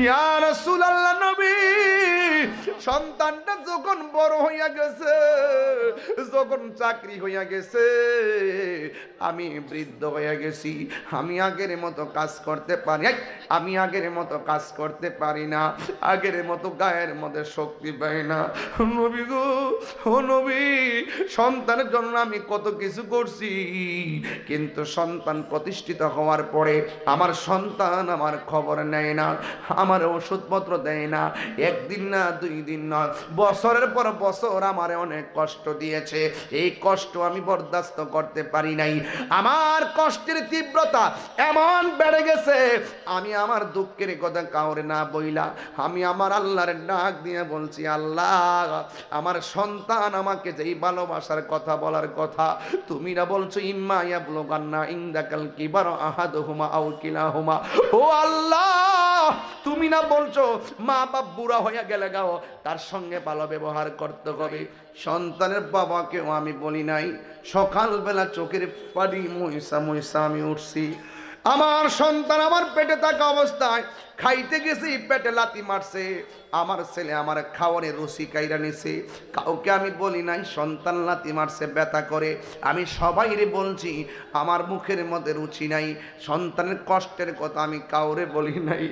ইয়া রাসূলুল্লাহ নবী, সন্তানটা যখন বড় হইয়া গেছে, যখন চাকরি হইয়া গেছে, আমি বৃদ্ধ হইয়া গেছি, আমি আগের মতো কাজ করতে পারি, আমি আগের মতো কাজ করতে পারি না, আগের মতো গায়ের মধ্যে শক্তি পাই না। নবী গো, ও নবী, সন্তানের জন্য আমি কত কিছু করছি, কিন্তু সন্তান প্রতিষ্ঠিত হওয়ার পরে আমার সন্তান আমার খবর নেয় না, আমার ওষুধপত্র দেয় না, একদিন না দুই দিন না, বছরের পর বছর আমারে অনেক কষ্ট দিয়েছে। এই কষ্ট আমি বরদাস্ত করতে পারি নাই। আমার কষ্টের তীব্রতা এমন বেড়ে গেছে, আমি আমার দুঃখের কথা কাউরে না বইলা আমি আমার আল্লাহর ডাক দিয়ে বলছি, আল্লাহ, আমার সন্তান আমাকে যেই ভালোবাসার কথা বলার কথা, তুমি না বলছো ইম্মা ইয়াবলুগান্না ইনদাকাল কিবার আহাদুহুমা আও কিলাহুমা, ও আল্লাহ, তুমি না বলছো মা বাপ বুড়া হইয়া গেলে গাও তার সঙ্গে ভালো ব্যবহার করতে হবে। সন্তানের বাবাকেও আমি বলি নাই। সকালবেলা চোখের পানি মহিষা মহিষা আমি উঠছি, আমার সন্তান আমার পেটে থাকা অবস্থায় খাইতে গেছি, পেটে লাথি মারছে, আমার ছেলে আমার খাওয়ারে রুচি কাইরা নিছে, কাউকে আমি বলি নাই সন্তান লাথি মারছে ব্যথা করে, আমি সবাইরে বলছি আমার মুখের মধ্যে রুচি নাই, সন্তানের কষ্টের কথা আমি কাউরে বলি নাই।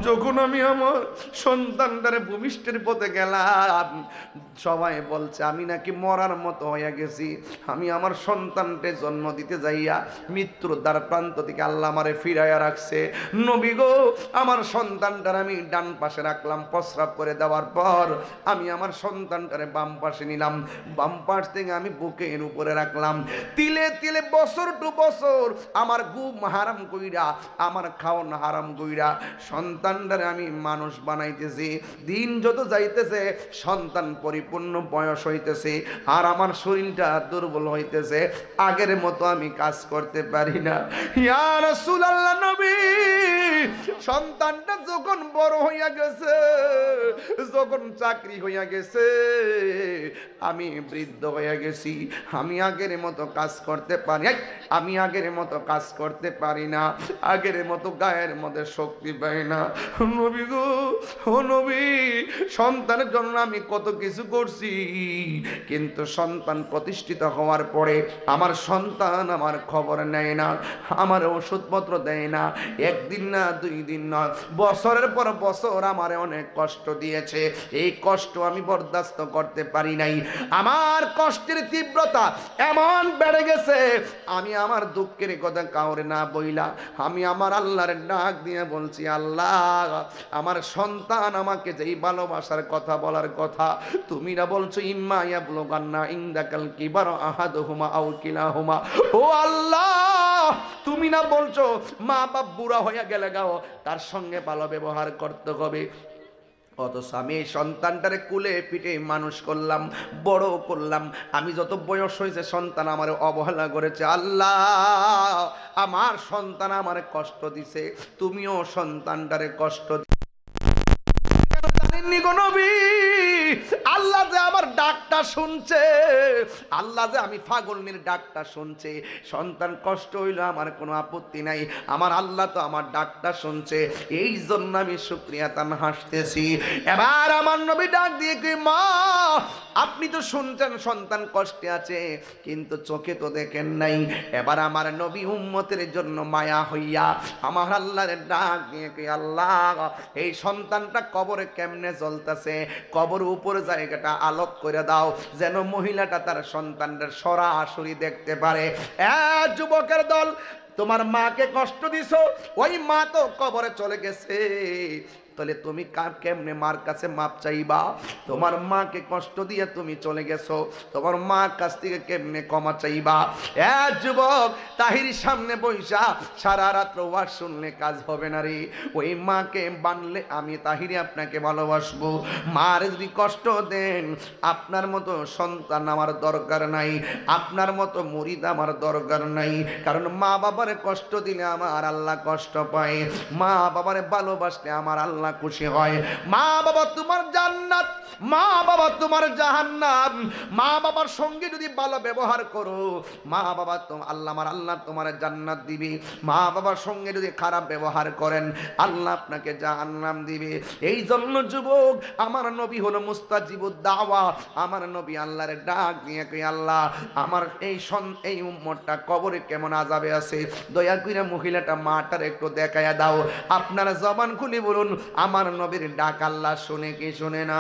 যখন আমি আমার সন্তানটারে ভূমিষ্ঠের পথে গেলাম, সবাই বলছে আমি নাকি মরার মতো হয়ে গেছি। আমি আমার সন্তানকে জন্ম দিতে যাইয়া মৃত্যুর দ্বার প্রান্ত থেকে আল্লাহ আমারে ফিরাইয়া রাখছে। নবী গো, আমার সন্তানটার আমি ডান পাশে রাখলাম, প্রস্রাব করে দেওয়ার পর আমি আমার সন্তানটারে বাম পাশে নিলাম, বাম পাশ থেকে আমি বুকের উপরে রাখলাম। তিলে তিলে বছর টু বছর আমার ঘুম হারাম কইরা, আমার খাওয়ান হারাম কইরা সন্তানটারে আমি মানুষ বানাইতেছি। দিন যত যাইতেছে সন্তান পরিপূর্ণ বয়স হইতেছে, আর আমার শরীরটা দুর্বল হইতেছে, আগের মতো আমি কাজ করতে পারি না। ইয়া রাসূলুল্লাহ নবী, সন্তানটা যখন বড় হইয়া গেছে, যখন চাকরি হইয়া গেছে, আমি বৃদ্ধ হইয়া গেছি, আমি আগের মতো কাজ করতে পারি, আমি আগের মতো কাজ করতে পারি না, আগের মতো গায়ের মধ্যে শক্তি পাই না। নবী গো, ও নবী, সন্তানের জন্য আমি কত কিছু করছি, কিন্তু সন্তান প্রতিষ্ঠিত হওয়ার পরে আমার সন্তান আমার খবর নেয় না, আমার ওষুধপত্র দেয় না, একদিন না দুই দিন না, বছরের পর বছর আমারে অনেক কষ্ট দিয়েছে। এই কষ্ট আমি বরদাস্ত করতে পারি নাই। আমার কষ্টের তীব্রতা এমন বেড়ে গেছে, আমি আমার দুঃখের কথা কাউরে না বইলা আমি আমার আল্লাহর ডাক দিয়ে বলছি, আল্লাহ, আমার সন্তান আমাকে যেই ভালোবাসার কথা বলার কথা, তুমি না বলছো ইম্মা ইয়াবলুগান্না ইনদাকাল কিবার আহাদুহুমা আও কিলাহুমা, ও আল্লাহ, তুমি না বলছো মা বাপ বুড়া হইয়া গেলে গাও তার সঙ্গে ভালো ব্যবহার করতে হবে। অথচ আমি এই সন্তানটারে কুলে পিঠে মানুষ করলাম, বড় করলাম, আমি যত বয়স হয়েছে সন্তান আমার অবহেলা করেছে। আল্লাহ, আমার সন্তান আমার কষ্ট দিছে, তুমিও সন্তানটারে কষ্ট জানেননি গো নবী, আল্লাহ যে আমার ডাকটা শুনছে, আল্লাহ যে আমি পাগলনির ডাকটা শুনছে, সন্তান কষ্ট হইল আমার কোনো আপত্তি নাই, আমার আল্লাহ তো আমার ডাকটা শুনছে, এই জন্য আমি শুকরিয়া তান হাসতেছি। এবার আমার নবী ডাক দিয়ে কি, মা, আপনি তো শুনছেন সন্তান কষ্টে আছে, কিন্তু চোখে তো দেখেন নাই। এবার আমার নবী উম্মতের জন্য মায়া হইয়া আমার আল্লাহর ডাক দিয়ে কি, আল্লাহ, এই সন্তানটা কবরে কেমনে জ্বলতেছে, কবর উপর জায়গাটা আলোক করে দাও, যেন মহিলাটা তার সন্তানদের সরাসরি দেখতে পারে। যুবকের দল, তোমার মাকে কষ্ট দিছো, ওই মা তো কবরে চলে গেছে, তাহলে তুমি কেমনে মার কাছে মাপ চাইবা? তোমার মাকে কষ্ট দিয়ে তুমি চলে গেছো, তোমার মার কাছ থেকে কেমনে ক্ষমা চাইবা? যুবক, তাহির সামনে বইসা সারা রাত্র ওয়াজ শুনলে কাজ হবে না রে। ওই মাকে বানলে আমি তাহিরে আপনাকে ভালোবাসবো। মার যদি কষ্ট দেন, আপনার মতো সন্তান আমার দরকার নাই, আপনার মতো মুরিদ আমার দরকার নাই, কারণ মা বাবার বাবারে কষ্ট দিলে আমার আল্লাহ কষ্ট পায়, মা বাবারে ভালোবাসলে আমার আল্লাহ খুশি হয়। মা বাবা তোমার জান্নাত, মা বাবা তোমার জাহান্নাম। মা বাবার সঙ্গে যদি ভালো ব্যবহার করো, মা বাবা আল্লাহ আমার আল্লাহ তোমার জান্নাত দিবে। মা বাবার সঙ্গে যদি খারাপ ব্যবহার করেন, আল্লাহ আপনাকে জাহান্নাম দিবে। এই জন্য যুবক, আমার নবী হলো মুস্তাজিবুদ দাওয়া। আমার নবী আল্লাহর ডাক নিয়ে কই, আল্লাহ আমার এই উম্মতটা কবরে কেমন আযাবে আছে, দয়া কইরা মহিলাটা মাটার একটু দেখায়া দাও। আপনারা জবান খুলে বলুন, আমার নবীর ডাক আল্লাহ শুনে কি শুনে না?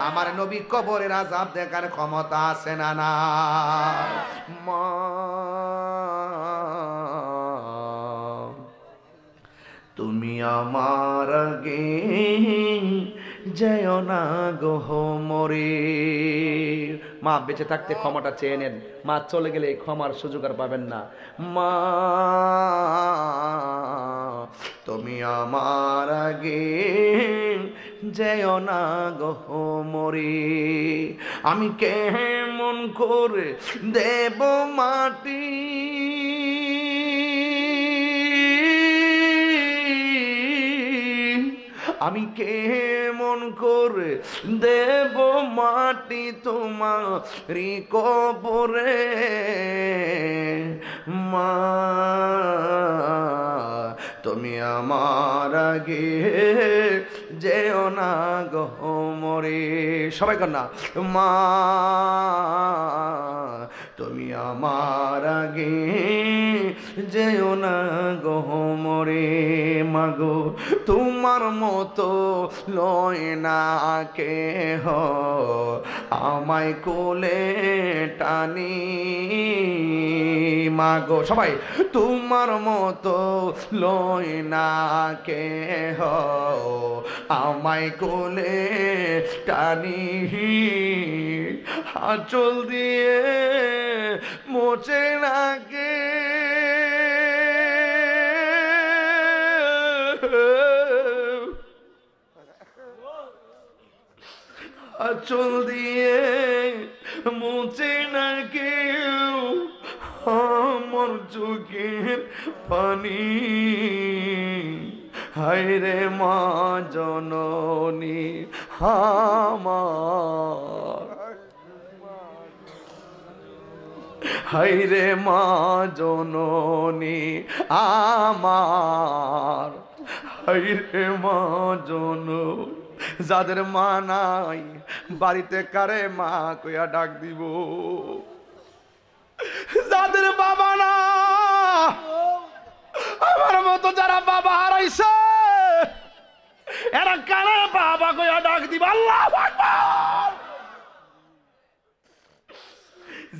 আমার নবী কবরের আযাব দেখার ক্ষমতা আছে না না? মা তুমি আমার আগে যেও না গো মরে। মা বেঁচে থাকতে ক্ষমাটা চেয়ে নেন, মা চলে গেলে এই ক্ষমার সুযোগ আর পাবেন না। মা তুমি আমার আগে যেও না গো মরে। আমি কেমন করে দেব মাটি, আমি কেমন করে দেব মাটি তোমারি কবরে। মা তুমি আমার আগে যেও না গো মরে। সবাই কর না, মা তুমি আমার আগে যেও না গো মরে। মাগো তোমার মতো লয় না কেহ আমায় কোলে টানি। মাগো সবাই, তোমার মতো লয় না কেহ আমায় কোলে টানি। আঁচল দিয়ে মোচে নাকে আঁচল দিয়ে মুছে না কেউ আমার চোখের পানি। হায়রে মা জননী আমার, হায়রে মা জননী আমার, হায়রে মা জননী। যাদের মা নাই বাড়িতে কারে মা কইয়া ডাক দিব? যাদের বাবা না, আমার মতো যারা বাবা হারাইছে, এরা কারে বাবা কইয়া ডাক দিব? আল্লাহু আকবার।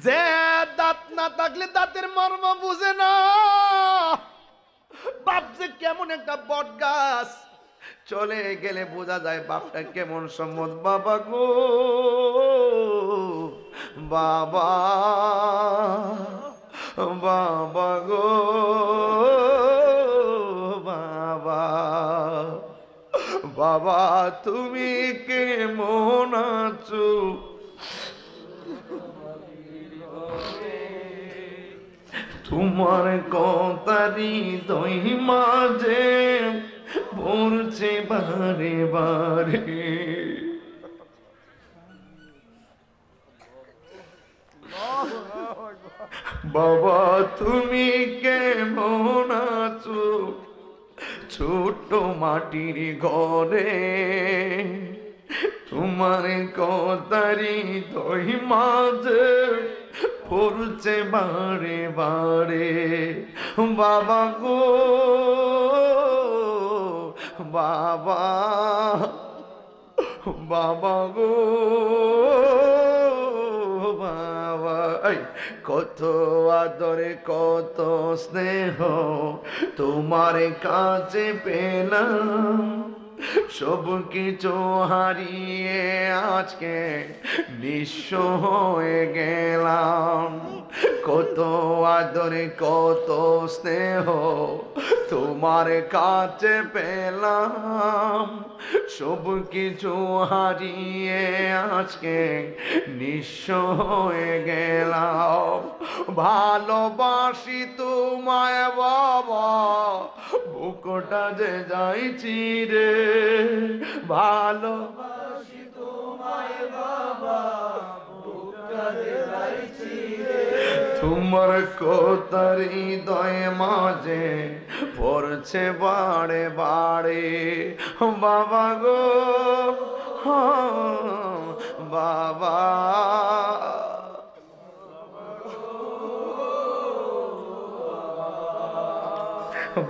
যে দাঁত না থাকলে দাঁতের মর্ম বুঝে না। বাপ যে কেমন একটা বট গাছ, চলে গেলে বোঝা যায় বাপটা কেমন সম্মত। বাবা গো বাবা, বাবা গো বাবা, বাবা তুমি কেমন আছো? তোমার কথারি দই মাঝে পড়ছে বারে বারে। বাবা তুমি কেমন আছো? ছোট মাটির ঘরে তোমার কথারি দই মাঝে পড়ছে বারে বারে। বাবা গো বাবা, বাবা গো বাবা। কত আদরে কত স্নেহ তোমার কাছে পেলাম, সব কিছু হারিয়ে আজকে নিঃস্ব হয়ে গেলাম। কত আদরে কত স্নেহ তোমার কাছে পেলাম, সব কিছু হারিয়ে আজকে নিঃস্ব হয়ে গেলাম। ভালোবাসি তোমায় বাবা, বুকটা যে যাইছি রে, ভালোবাসি তোমায় বাবা, বুকটা যে যাইছি রে। তোমার কথা হৃদয় মাঝে পড়ছে বারে বারে, বাবা গো বাবা,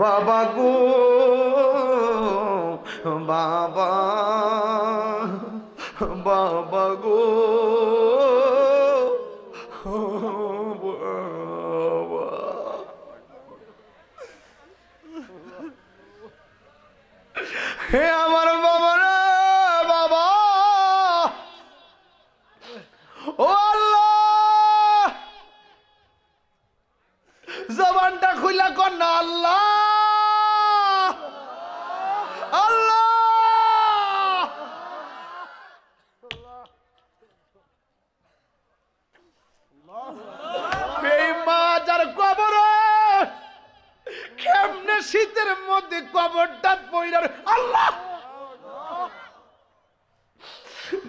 বাবা গো বাবা, বাবা গো বাবা। হে আমার বাবা রে বাবা, ও আল্লাহ, জবানটা খুইলা কর না আল্লাহ, আল্লাহ। এই মা যার কবরে কেমনে শীতের মধ্যে কবরটা পইরার, আল্লাহ।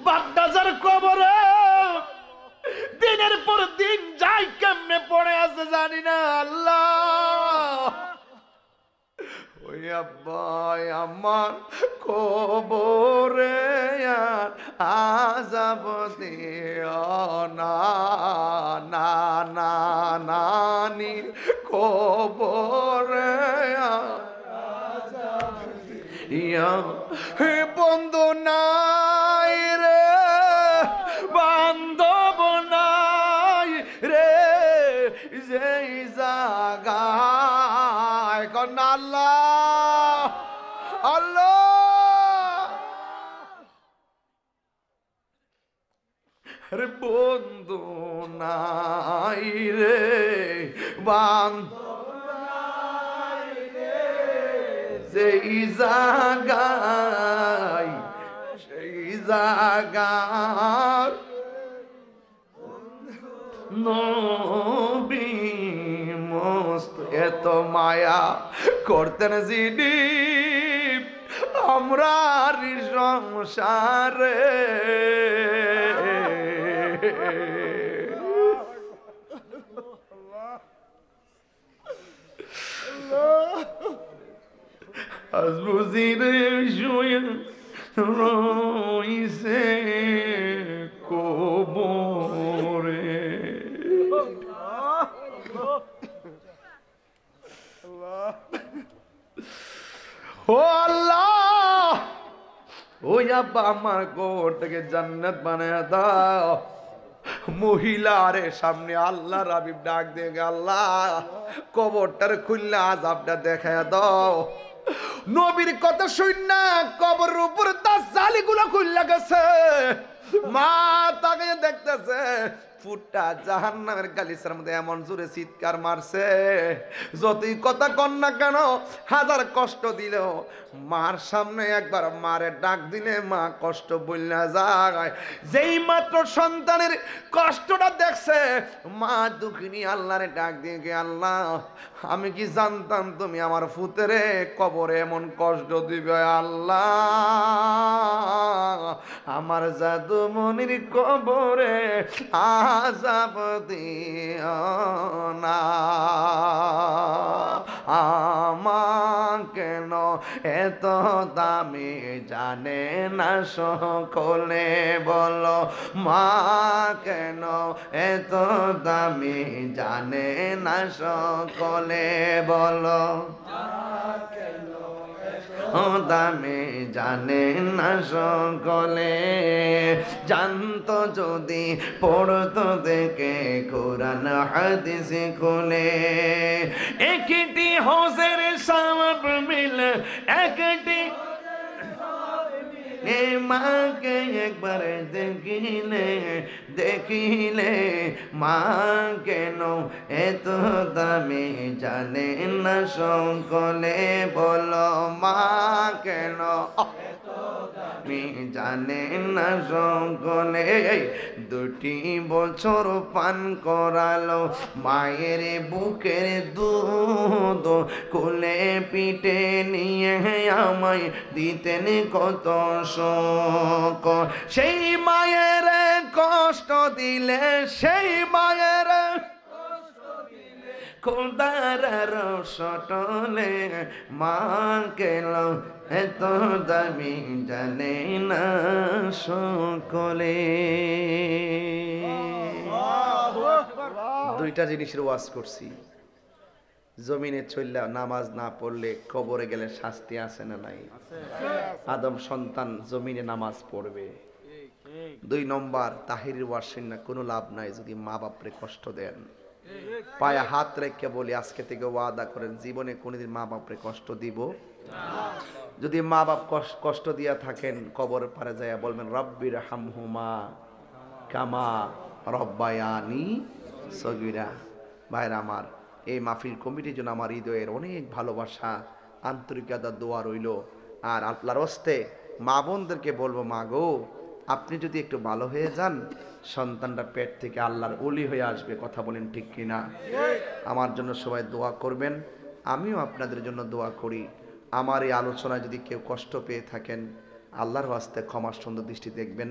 বাড্ডা যার কবরে দিনের পর দিন যাই কেমনে পড়ে আছে জানি না আল্লাহ। ওই আব্বাই আমার কবরে আর আযাব দিও না, না না নানি কবরে আযাব দিও। হে বন্ধু নাই রে, বান্ধব নাই রে, যেই জায়গায় কন্যা আল্লাহ, আল্লাহ। রে বন্ধু নাই রে, বান্ধব নাই রে, যেই জায়গায়, সেই জায়গায় নবী মস্ত এত মায়া করতেন যিনি আমরা সংসারে। আজ বুঝি রে শুয়ে রইছে কবরে। ও আল্লাহ, ওই আব্বা আমার কবরটাকে জান্নাত বানায় দাও। মহিলারে সামনে আল্লাহ রাবিব ডাক দিয়ে, আল্লাহ কবরটার খুললে আযাবটা দেখায় দাও। নবীর কথা শুন না কবরের উপর দাজ্জালিগুলো খুললা গেছে। মা তাকে দেখতেছে, ফুটটা জাহান্নামের গালিচার মধ্যে এমন জোরে চিৎকার মারছে, যতই কথা কন না কেন, হাজার কষ্ট দিলেও মার সামনে একবার মারে ডাক দিলে মা কষ্ট বললা যায়। যেই মাত্র সন্তানের কষ্টটা দেখছে, মা দুঃখিনী আল্লাহরে ডাক দিয়ে গে, আল্লাহ আমি কি জানতাম তুমি আমার ফুতেরে কবরে এমন কষ্ট দিবে, আল্লাহ আমার জাদু মনির কবরে আযাব দিও না। আমার কেন এত দামি জানে না সকলে বলো, মা কেন এত দামি জানে না সকলে বলো, দামে জানে না সকলে। জানতো যদি পড়তো দেখে কোরআন হাদিস খুলে, একটি হজের সওয়াব মিলে একটি মাকে একবার দেখিলে দেখিলে মা কেন এত দামি জানে না সকলে বলো মা কেন আমি জানে না সকলে 2টি বছর পান করালো মায়ের বুকের দুধ কোলে পিঠে নিয়ে আমায় দিতেন কত শোক সেই মায়ের কষ্ট দিলে সেই মায়ের খোদার রসটলে মা কেন এত দামি জানে না সকলে। 2টা জিনিসের ওয়াজ করছি। জমিনে চললে নামাজ না পড়লে কবরে গেলে শাস্তি আছে না নাই? আদম সন্তান জমিনে নামাজ পড়বে। 2 নম্বর তাহিরের ওয়াজ শুনে কোনো লাভ নাই যদি মা বাপরে কষ্ট দেন। পায়ে হাত রেখে বলি আজকে থেকে ওয়াদা করেন জীবনে কোনোদিন মা বাপরে কষ্ট দিব না। যদি মা বাপ কষ্ট দিয়া থাকেন কবর পারে যায় বলবেন রব্বির হামহুমা কামা রব্বায়ানি সগীরা। ভাইরা আমার, এই মাহফিল কমিটির জন্য আমার হৃদয়ের অনেক ভালোবাসা আন্তরিকতা দোয়া রইল। আর আল্লাহর হস্তে মা বোনদেরকে বলবো মা গো আপনি যদি একটু ভালো হয়ে যান সন্তানটা পেট থেকে আল্লাহর ওলি হয়ে আসবে। কথা বলেন ঠিক কিনা? আমার জন্য সবাই দোয়া করবেন, আমিও আপনাদের জন্য দোয়া করি। আমার এই আলোচনায় যদি কেউ কষ্ট পেয়ে থাকেন আল্লাহর হস্তে ক্ষমা সুন্দর দৃষ্টি দেখবেন।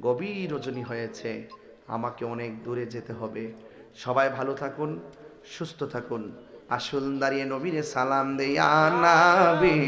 গভীর রজনী হয়েছে, আমাকে অনেক দূরে যেতে হবে। সবাই ভালো থাকুন, সুস্থ থাকুন। আসুন দাঁড়িয়ে নবীরে সালাম দেয়া নবী।